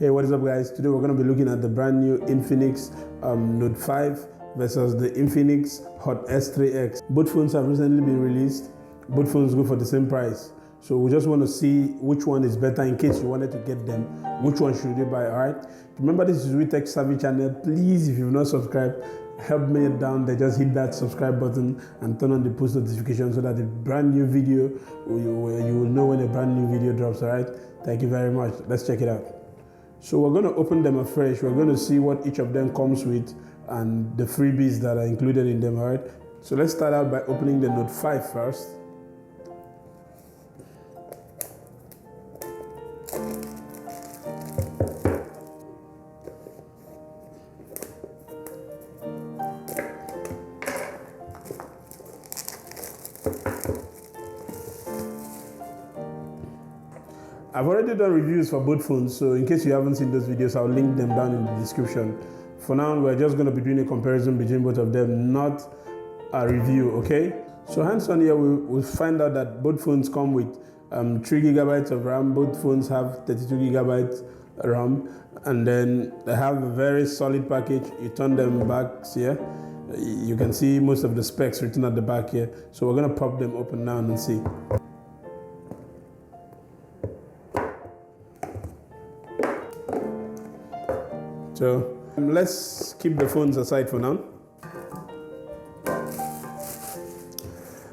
Hey, what is up guys? Today we're going to be looking at the brand new Infinix Note 5 versus the Infinix Hot S3x. Both phones have recently been released. Both phones go for the same price. So we just want to see which one is better in case you wanted to get them. Which one should you buy, alright? Remember, this is Tech Savvy channel. Please, if you've not subscribed, help me down there. Just hit that subscribe button and turn on the post notification so that the brand new video, you will know when a brand new video drops, alright? Thank you very much. Let's check it out. So we're going to open them afresh. We're going to see what each of them comes with and the freebies that are included in them, alright? So let's start out by opening the Note 5 first. I've already done reviews for both phones, so in case you haven't seen those videos, I'll link them down in the description. For now, we're just going to be doing a comparison between both of them, not a review, okay? So hands on here, we'll find out that both phones come with 3 GB of RAM. Both phones have 32 GB RAM, and then they have a very solid package. You turn them back here, you can see most of the specs written at the back here. So we're going to pop them open now and see. So let's keep the phones aside for now.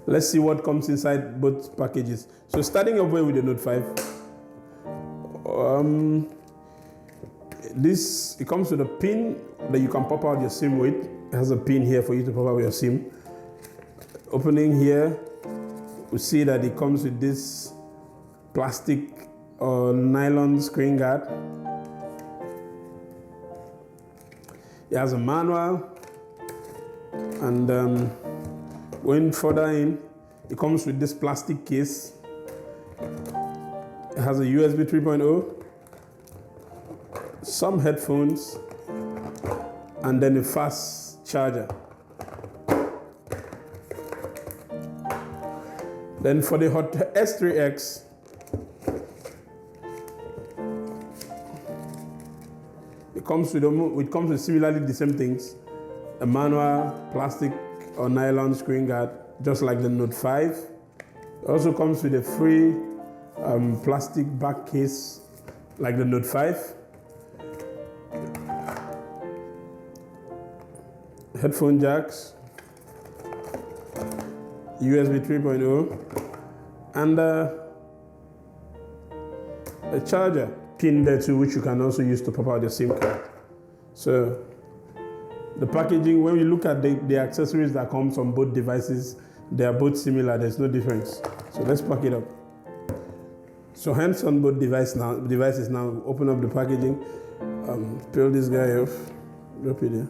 Let's see what comes inside both packages. So starting off with the Note 5, it comes with a pin that you can pop out your SIM with. It has a pin here for you to pop out your SIM. Opening here, we see that it comes with this plastic or nylon screen guard. It has a manual, and going further in, it comes with this plastic case. It has a USB 3.0, some headphones, and then a fast charger. Then for the Hot S3x, it comes with similarly the same things: a manual, plastic or nylon screen guard, just like the Note 5. It also comes with a free plastic back case, like the Note 5. Headphone jacks, USB 3.0, and a charger pin there too, which you can also use to pop out your SIM card. So the packaging, when you look at the accessories that comes on both devices, they are both similar. There's no difference. So let's pack it up. So hands on both devices now. Open up the packaging. Peel this guy off. Drop it there.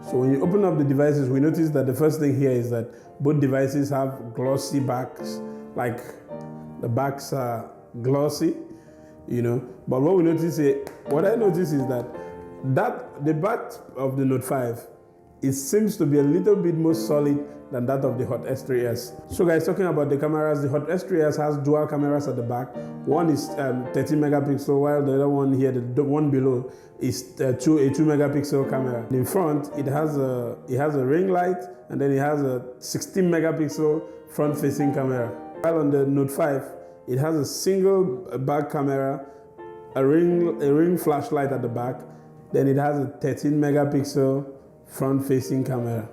So when you open up the devices, we notice that the first thing here is that both devices have glossy backs, like the backs are glossy, you know. But what I notice is that the back of the Note 5, it seems to be a little bit more solid than that of the Hot S3s. So guys, talking about the cameras, the Hot S3s has dual cameras at the back. One is 13 megapixel, while the other one here, the one below, is a 2 megapixel camera. In front, it has a ring light, and then it has a 16 megapixel front-facing camera. While on the Note 5, it has a single back camera, a ring flashlight at the back, then it has a 13 megapixel front-facing camera.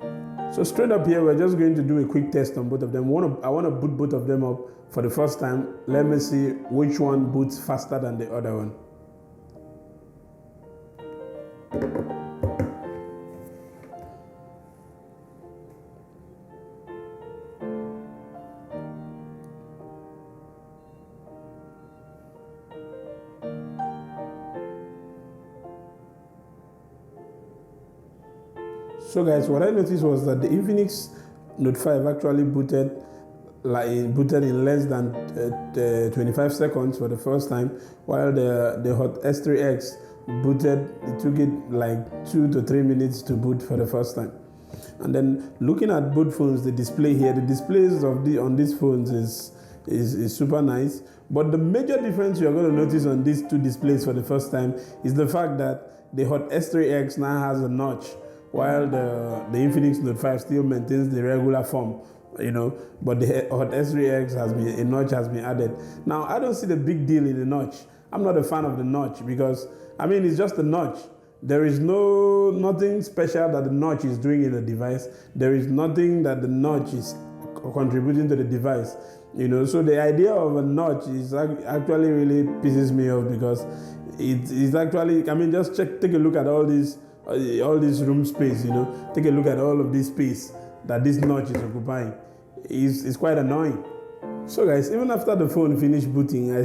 So straight up here, we're just going to do a quick test on both of them. I want to boot both of them up for the first time. Let me see which one boots faster than the other one. So guys, what I noticed was that the Infinix Note 5 actually booted in less than 25 seconds for the first time, while the Hot S3x booted, it took it like 2 to 3 minutes to boot for the first time. And then looking at both phones, the display here, the displays on these phones is super nice. But the major difference you're going to notice on these two displays for the first time is the fact that the Hot S3x now has a notch, while the Infinix Note 5 still maintains the regular form, but the Hot S3x a notch has been added. Now, I don't see the big deal in the notch. I'm not a fan of the notch because, it's just a notch. There is nothing special that the notch is doing in the device. There is nothing that the notch is contributing to the device. So the idea of a notch is actually really pisses me off because it is actually, just take a look at all this room space, take a look at all of this space that this notch is occupying. It's quite annoying. So guys, even after the phone finished booting, I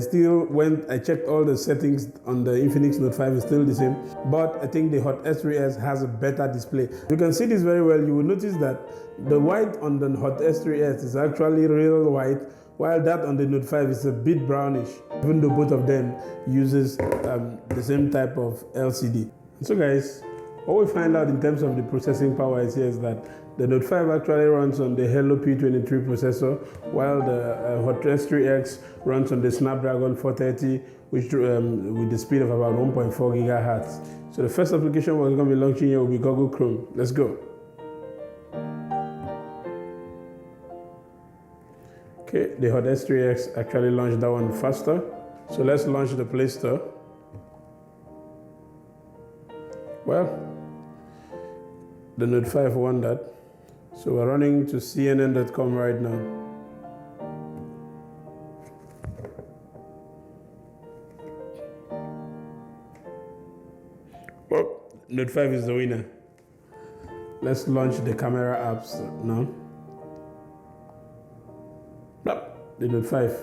checked all the settings on the Infinix Note 5, is still the same, but I think the Hot S3x has a better display. You can see this very well. You will notice that the white on the Hot S3x is actually real white, while that on the Note 5 is a bit brownish, even though both of them uses the same type of LCD. So guys, what we find out in terms of the processing power is that the Note 5 actually runs on the Helio P23 processor, while the Hot S3x runs on the Snapdragon 430, which with the speed of about 1.4 gigahertz. So the first application we're going to be launching here will be Google Chrome. Let's go. Okay, the Hot S3x actually launched that one faster. So let's launch the Play Store. Well, the Note 5 won that. So we're running to CNN.com right now. Well, Note 5 is the winner. Let's launch the camera apps now. The Note 5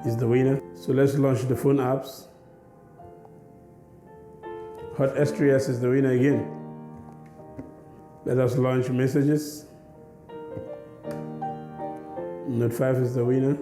is the winner. So let's launch the phone apps. Hot S3x is the winner again. Let us launch messages. Note 5 is the winner.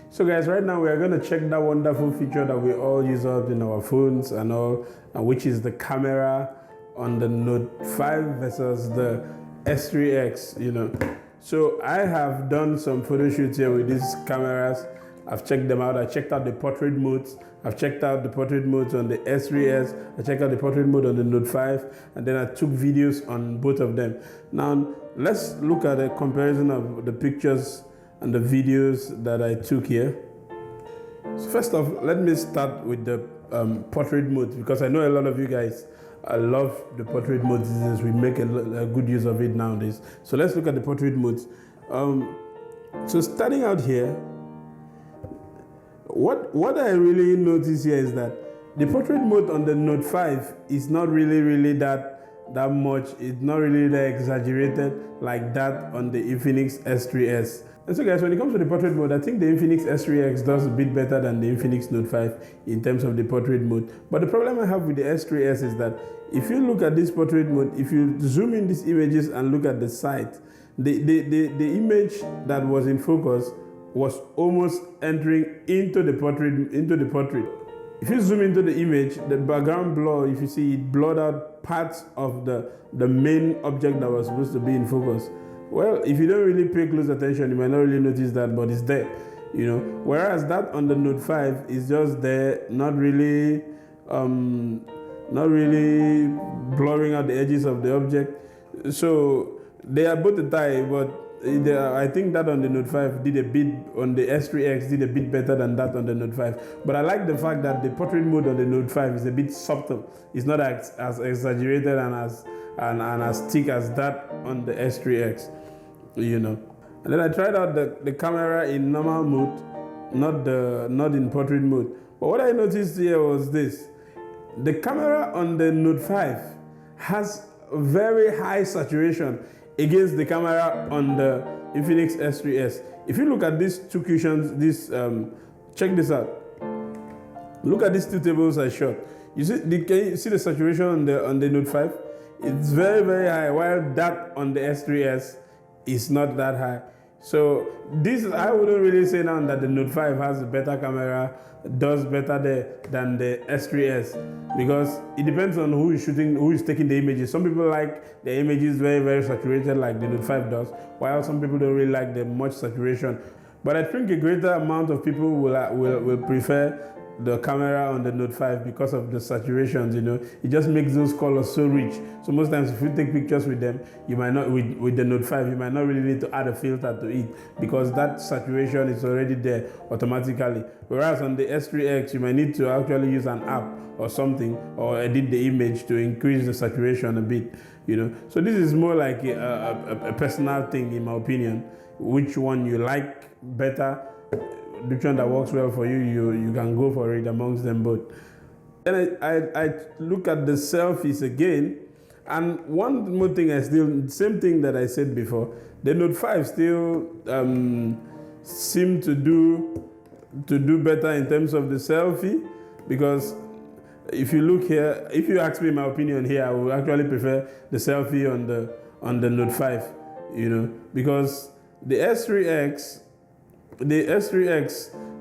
So guys, right now we are going to check that wonderful feature that we all use up in our phones and all, which is the camera on the Note 5 versus the S3x, So I have done some photo shoots here with these cameras. I've checked them out. I checked out the portrait modes. I've checked out the portrait modes on the S3s. I checked out the portrait mode on the Note 5, and then I took videos on both of them. Now, let's look at a comparison of the pictures and the videos that I took here. So first off, let me start with the portrait mode, because I know a lot of you guys love the portrait mode. We make a good use of it nowadays. So let's look at the portrait modes. So starting out here, what I really notice here is that the portrait mode on the Note 5 is not really that much. It's not really that exaggerated like that on the Infinix S3s. And so guys, when it comes to the portrait mode, I think the Infinix S3x does a bit better than the Infinix Note 5 in terms of the portrait mode. But the problem I have with the S3s is that if you look at this portrait mode, if you zoom in these images and look at the side, the image that was in focus was almost entering into the portrait. If you zoom into the image, the background blur, if you see, it blurred out parts of the main object that was supposed to be in focus. Well, if you don't really pay close attention, you might not really notice that, but it's there, Whereas that on the Note 5 is just there, not really blurring out the edges of the object. So they are both a tie, but I think that on the Note 5 did a bit, on the S3x did a bit better than that on the Note 5. But I like the fact that the portrait mode on the Note 5 is a bit subtle. It's not as exaggerated and as thick as that on the S3x, And then I tried out the camera in normal mode, not in portrait mode. But what I noticed here was this. The camera on the Note 5 has very high saturation against the camera on the Infinix S3s. If you look at these two cushions, check this out. Look at these two tables I shot. Can you see the saturation on the Note 5? It's very high, while that on the S3s is not that high. So this, I wouldn't really say now that the Note 5 has a better camera, does better there than the S3s, because it depends on who is shooting, who is taking the images. Some people like the images very, very saturated like the Note 5 does, while some people don't really like the much saturation. But I think a greater amount of people will prefer the camera on the Note 5 because of the saturations, you know. It just makes those colors so rich. So most times if you take pictures with them, you might not, with the Note 5, you might not really need to add a filter to it because that saturation is already there automatically. Whereas on the S3X, you might need to actually use an app or something, or edit the image to increase the saturation a bit, you know. So this is more like a personal thing, in my opinion. Which one you like better, which one that works well for you, you can go for it amongst them both. Then I look at the selfies again, and one more thing, same thing that I said before, the Note 5 still seem to do better in terms of the selfie, because if you look here, if you ask me my opinion here, I would actually prefer the selfie on the Note 5, you know, because the S3X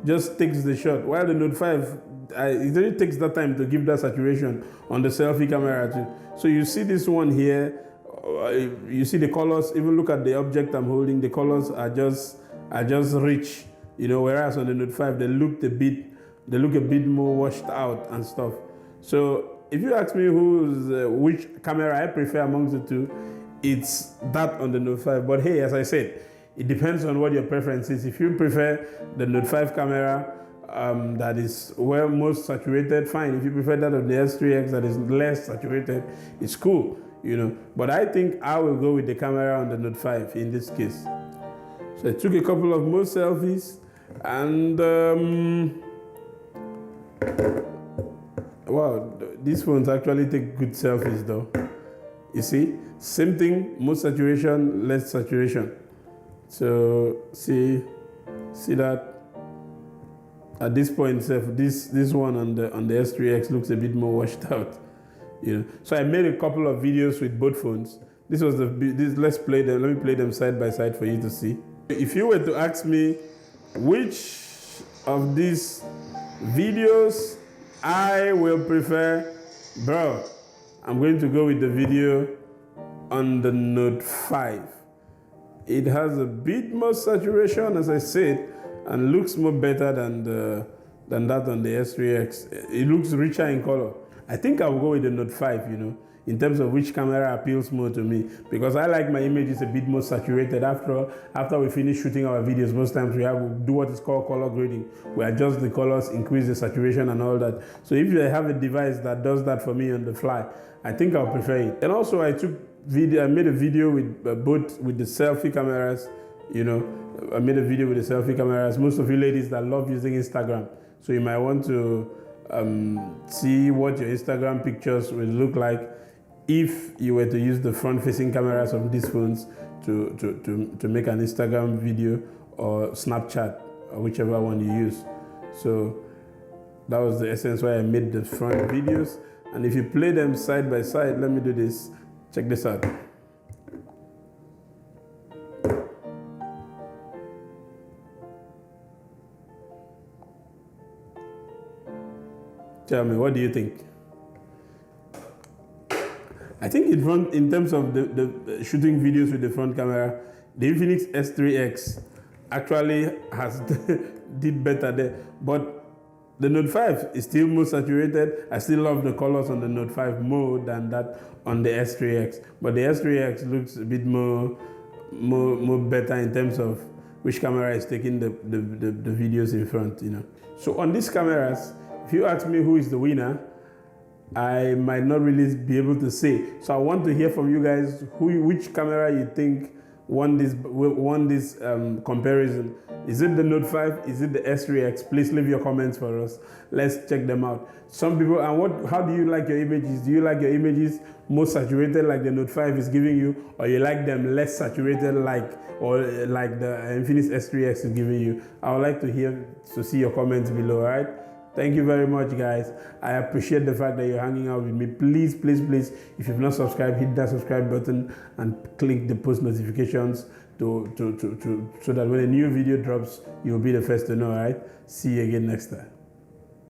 just takes the shot, while the Note 5, it really takes that time to give that saturation on the selfie camera too. So you see this one here, you see the colors, even look at the object I'm holding, the colors are just rich, you know, whereas on the Note 5 they look a bit more washed out and stuff. So if you ask me which camera I prefer amongst the two, it's that on the Note 5. But hey, as I said, it depends on what your preference is. If you prefer the Note 5 camera that is most saturated, fine. If you prefer that of the S3X that is less saturated, it's cool, you know. But I think I will go with the camera on the Note 5 in this case. So I took a couple of more selfies, and wow, these phones actually take good selfies though. You see, same thing, more saturation, less saturation. So see that at this point, this one on the S3X looks a bit more washed out, you know. So I made a couple of videos with both phones. This was let's play them. Let me play them side by side for you to see. If you were to ask me which of these videos I will prefer, bro, I'm going to go with the video on the Note 5. It has a bit more saturation, as I said, and looks more better than that on the S3X. It looks richer in color. I think I'll go with the Note 5, you know, in terms of which camera appeals more to me, because I like my images a bit more saturated. After we finish shooting our videos, most times we do what is called color grading. We adjust the colors, increase the saturation and all that. So if I have a device that does that for me on the fly, I think I'll prefer it. And also I made a video with both with the selfie cameras, you know. I made a video with the selfie cameras. Most of you ladies that love using Instagram, so you might want to see what your Instagram pictures will look like if you were to use the front-facing cameras of these phones to make an Instagram video or Snapchat or whichever one you use. So that was the essence why I made the front videos. And if you play them side by side, let me do this. Check this out. Tell me, what do you think? I think in terms of the shooting videos with the front camera, the Infinix S3X actually did better there. But the Note 5 is still more saturated. I still love the colors on the Note 5 more than that on the S3X. But the S3X looks a bit more better in terms of which camera is taking the videos in front, you know. So on these cameras, if you ask me who is the winner, I might not really be able to say. So I want to hear from you guys which camera you think won this comparison. Is it the Note 5? Is it the S3X? Please leave your comments for us. Let's check them out. Some people, how do you like your images? Do you like your images more saturated like the Note 5 is giving you, or you like them less saturated like the Infinix S3X is giving you? I would like to see your comments below, all right? Thank you very much, guys. I appreciate the fact that you're hanging out with me. Please, please, please, if you've not subscribed, hit that subscribe button and click the post notifications so that when a new video drops, you'll be the first to know, all right? See you again next time.